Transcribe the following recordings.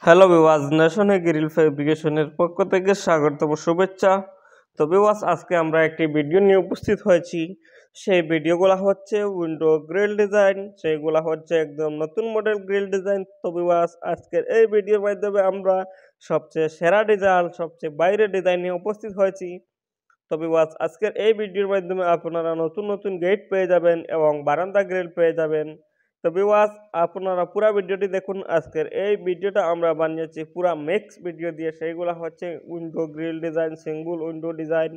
Hello বিওয়াজ ন্যাশনে grill ফ্যাব্রিকেশনের পক্ষ থেকে স্বাগতম শুভেচ্ছা। তো বিওয়াজ আজকে আমরা একটি ভিডিও নিয়ে উপস্থিত হয়েছি। সেই ভিডিওগুলো হচ্ছে উইন্ডো গ্রিল ডিজাইন, সেইগুলো হচ্ছে একদম নতুন মডেল গ্রিল ডিজাইন। তো বিওয়াজ আজকের এই ভিডিওর মাধ্যমে আমরা সবচেয়ে সেরা ডিজাইন, সবচেয়ে বাইরের ডিজাইন নিয়ে উপস্থিত হয়েছি। তো বিওয়াজ আজকের এই ভিডিওর মাধ্যমে আপনারা নতুন নতুন গেট পেয়ে যাবেন এবং বারান্দা গ্রিল পেয়ে যাবেন। তো ভিউয়ার্স আপনারা পুরো ভিডিওটি দেখুন। আজকের এই ভিডিওটা আমরা বানিয়েছি পুরো মিক্স ভিডিও দিয়ে। সেইগুলো হচ্ছে window grill design, single window design,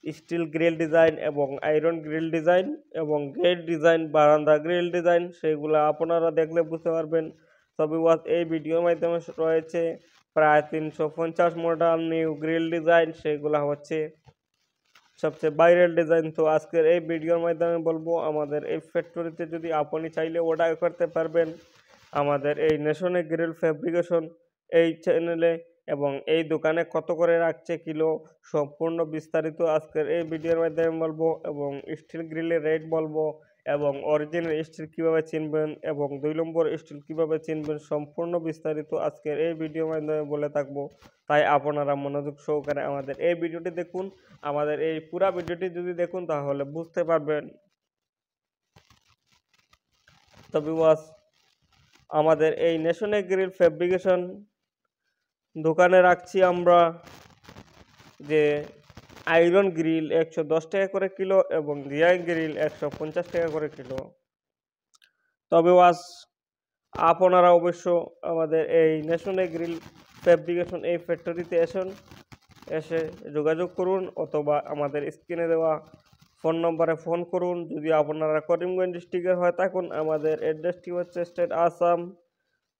steel grill design এবং আয়রন গ্রিল ডিজাইন এবং গেট ডিজাইন, বারান্দা গ্রিল ডিজাইন। সেইগুলো আপনারা দেখলে বুঝতে পারবেন। তো ভিউয়ার্স এই ভিডিওর মাধ্যমে রয়েছে প্রায় 350 মডেল নিউ গ্রিল ডিজাইন। সেইগুলো হচ্ছে সবচেয়ে ভাইরাল ডিজাইন। তো আজকের এই ভিডিওর মাধ্যমে বলবো আমাদের এই ফ্যাক্টরিতে যদি আপনি চাইলে অর্ডার করতে পারবেন আমাদের এই ন্যাশনে গ্রিল ফ্যাব্রিকেশন এই চ্যানেলে, এবং এই দোকানে কত করে রাখছে কিলো সম্পূর্ণ বিস্তারিত আজকের এই ভিডিওর মাধ্যমে বলবো, এবং স্টিল গ্রিলের রেট বলবো, এবং অরিজিনাল স্টিল কীভাবে চিনবেন এবং 2 নম্বর স্টিল কীভাবে চিনবেন সম্পূর্ণ বিস্তারিত আজকের এই ভিডিওর মাধ্যমে বলে থাকবো। তাই আপনারা মনোযোগ সহকারে আমাদের এই ভিডিওটি দেখুন। আমাদের এই পুরা ভিডিওটি যদি দেখুন তাহলে বুঝতে পারবেন। তো ভিউয়ার্স আমাদের এই ন্যাশনে গ্রিল ফ্যাব্রিকেশন দোকানে রাখছি আমরা যে আয়রন গ্রিল 110 টাকা করে কিলো এবং জিআই গ্রিল 150 টাকা করে কিলো। তবে ভিউয়ার্স আপনারা অবশ্য আমাদের এই ন্যাশনে গ্রিল ফ্যাব্রিকেশন এই ফ্যাক্টরিতে এসে যোগাযোগ করুন, অথবা আমাদের স্ক্রিনে দেওয়া ফোন নম্বরে ফোন করুন। যদি আপনারা করিমগঞ্জ ডিস্ট্রিক্টের হয়ে থাকুন, আমাদের অ্যাড্রেসটি হচ্ছে স্টেট আসাম,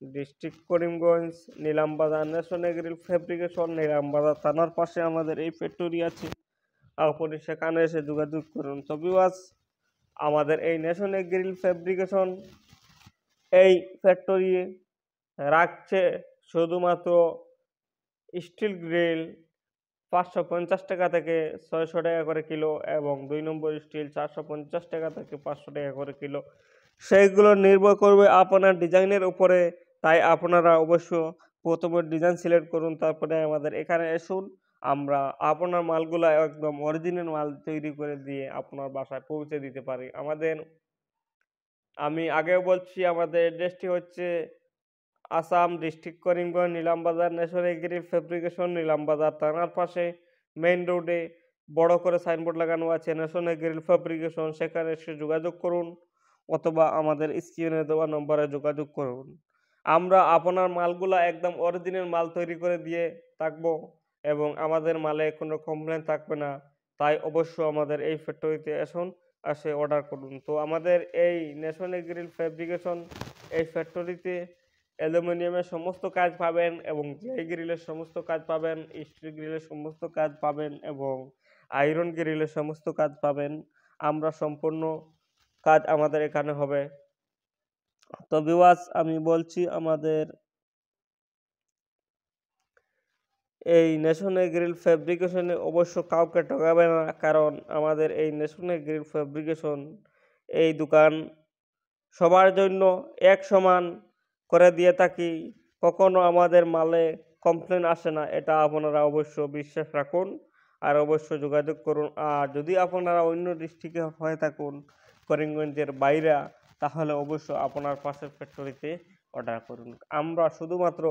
ডিস্ট্রিক্ট করিমগঞ্জ, নিলামবাজার ন্যাশনে গ্রিল ফ্যাব্রিকেশন, নিলামবাজার থানার পাশে আমাদের এই ফ্যাক্টরি আছে। আপনি সেখানে এসে যোগাযোগ করুন। তো ভিউয়ার্স আমাদের এই ন্যাশনে গ্রিল ফ্যাব্রিকেশন এই ফ্যাক্টরি রাখছে শুধুমাত্র স্টিল গ্রিল 550 টাকা থেকে 600 টাকা করে কিলো, এবং 2 নম্বর স্টিল 450 টাকা থেকে 500 টাকা করে কিলো। সেইগুলো নির্ভর করবে আপনার ডিজাইনের উপরে। তাই আপনারা অবশ্য প্রথমে ডিজাইন সিলেক্ট করুন, তারপরে আমাদের এখানে আসুন। আমরা আপনার মালগুলো একদম অরিজিনাল মাল তৈরি করে দিয়ে আপনার বাসায় পৌঁছে দিতে পারি। আমি আগেও বলছি আমাদের অ্যাড্রেসটি হচ্ছে Assam, district Karimganj, Nilambazar national grill fabrication, Nilambazar থানার পাশে মেইন রোডে বড় করে সাইনবোর্ড লাগানো আছে ন্যাশনাল গ্রিল ফ্যাব্রিকেশন। সেখানে এসে যোগাযোগ করুন, অথবা আমাদের স্ক্রিনে দেওয়া নম্বরে যোগাযোগ করুন। আমরা আপনার মালগুলা একদম অরিজিনাল মাল তৈরি করে দিয়ে থাকবো, এবং আমাদের মালে কোনো কমপ্লেন থাকবে না। তাই অবশ্য আমাদের এই ফ্যাক্টরিতে এসে অর্ডার করুন। তো আমাদের এই ন্যাশনাল গ্রিল ফ্যাব্রিকেশন এই ফ্যাক্টরিতে অ্যালুমিনিয়ামের সমস্ত কাজ পাবেন, এবং জিআই গ্রিলের সমস্ত কাজ পাবেন, স্টিল গ্রিলের সমস্ত কাজ পাবেন, এবং আয়রন গ্রিলের সমস্ত কাজ পাবেন। আমরা সম্পূর্ণ কাজ আমাদের এখানে হবে। তো ভিউয়ার্স আমি বলছি আমাদের এই ন্যাশনাল গ্রিল ফ্যাব্রিকেশনে অবশ্য কাউকে ঠকাবে না, কারণ আমাদের এই ন্যাশনাল গ্রিল ফ্যাব্রিকেশন এই দোকান সবার জন্য এক সমান করে দিয়ে থাকি। কখনো আমাদের মালে কমপ্লেন আসে না, এটা আপনারা অবশ্য বিশ্বাস রাখুন আর অবশ্য যোগাযোগ করুন। আর যদি আপনারা অন্য ডিস্ট্রিক্টে হয়ে থাকুন, করিমগঞ্জের বাইরে, তাহলে অবশ্য আপনার পাশের ফ্যাক্টরিতে অর্ডার করুন। আমরা শুধুমাত্র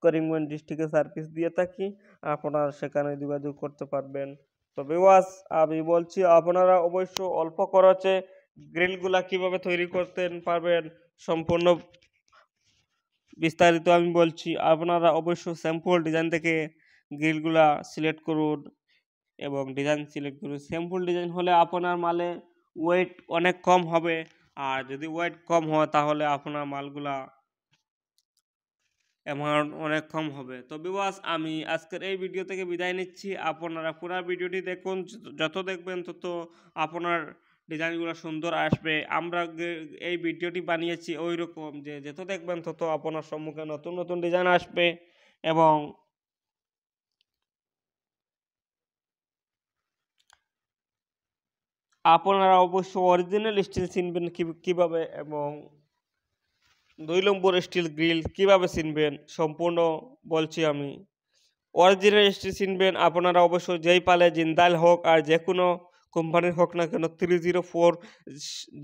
করিমগঞ্জ ডিস্ট্রিক্টে সার্ভিস দিয়ে থাকি, আপনারা সেখানে যোগাযোগ করতে পারবেন। তো ভিউয়ার্স আমি বলছি আপনারা অবশ্য অল্প খরচে গ্রিলগুলা কিভাবে তৈরি করতে পারবেন সম্পূর্ণ বিস্তারিত আমি বলছি। আপনারা অবশ্য স্যাম্পল ডিজাইন থেকে গ্রিলগুলা সিলেক্ট করুন, এবং ডিজাইন সিলেক্ট করুন। স্যাম্পল ডিজাইন হলে আপনার মালে ওয়েট অনেক কম হবে, আর যদি ওয়েট কম হয় তাহলে আপনার মালগুলা অ্যামাউন্ট অনেক কম হবে। তো ভিউয়ার্স আমি আজকের এই ভিডিও থেকে বিদায় নিচ্ছি। আপনারা পুরো ভিডিওটি দেখুন, যত দেখবেন তত আপনার ডিজাইনগুলো সুন্দর আসবে। আমরা এই ভিডিওটি বানিয়েছি ওই রকম যে যত দেখবেন তত আপনার সম্মুখে নতুন নতুন ডিজাইন আসবে, এবং আপনারা অবশ্য অরিজিনাল স্টিল চিনবেন কীভাবে, এবং 2 নম্বর স্টিল গ্রিল কিভাবে চিনবেন সম্পূর্ণ বলছি আমি। অরিজিনাল স্টিল চিনবেন আপনারা অবশ্যই যেই পালে জিন্দাল হোক আর যে কোনো কোম্পানির হোক না কেন 304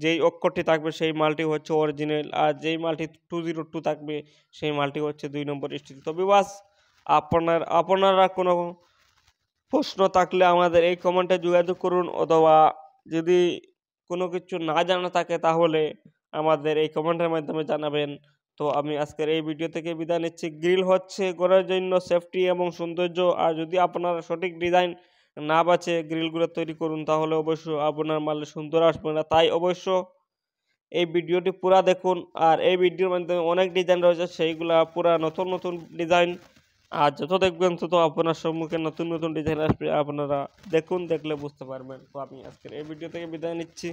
যেই অক্ষরটি থাকবে সেই মালটি হচ্ছে অরিজিনাল, আর যেই মালটি 202 থাকবে সেই মালটি হচ্ছে 2 নম্বর স্টিল। তো ভিউয়ার্স আপনারা কোনো প্রশ্ন থাকলে আমাদের এই কমেন্টে যোগাযোগ করুন, অথবা যদি কোনো কিছু না জানা থাকে তাহলে আমাদের এই কমেন্টের মাধ্যমে জানাবেন। তো আমি আজকের এই ভিডিও থেকে বিদায় নিচ্ছি। গ্রিল হচ্ছে ঘরের জন্য সেফটি এবং সৌন্দর্য, আর যদি আপনারা সঠিক ডিজাইন না বাছে গ্রিলগুলো তৈরি করুন তাহলে অবশ্যই আপনার মালে সুন্দর আসবে না। তাই অবশ্য এই ভিডিওটি পুরা দেখুন, আর এই ভিডিওর মাধ্যমে অনেক ডিজাইন রয়েছে সেইগুলা পুরা নতুন নতুন ডিজাইন, আর যত দেখবেন তত আপনার সম্মুখে নতুন নতুন ডিজাইন আসবে, আপনারা দেখুন, দেখলে বুঝতে পারবেন। তো আমি আজকের এই ভিডিও থেকে বিদায় নিচ্ছি।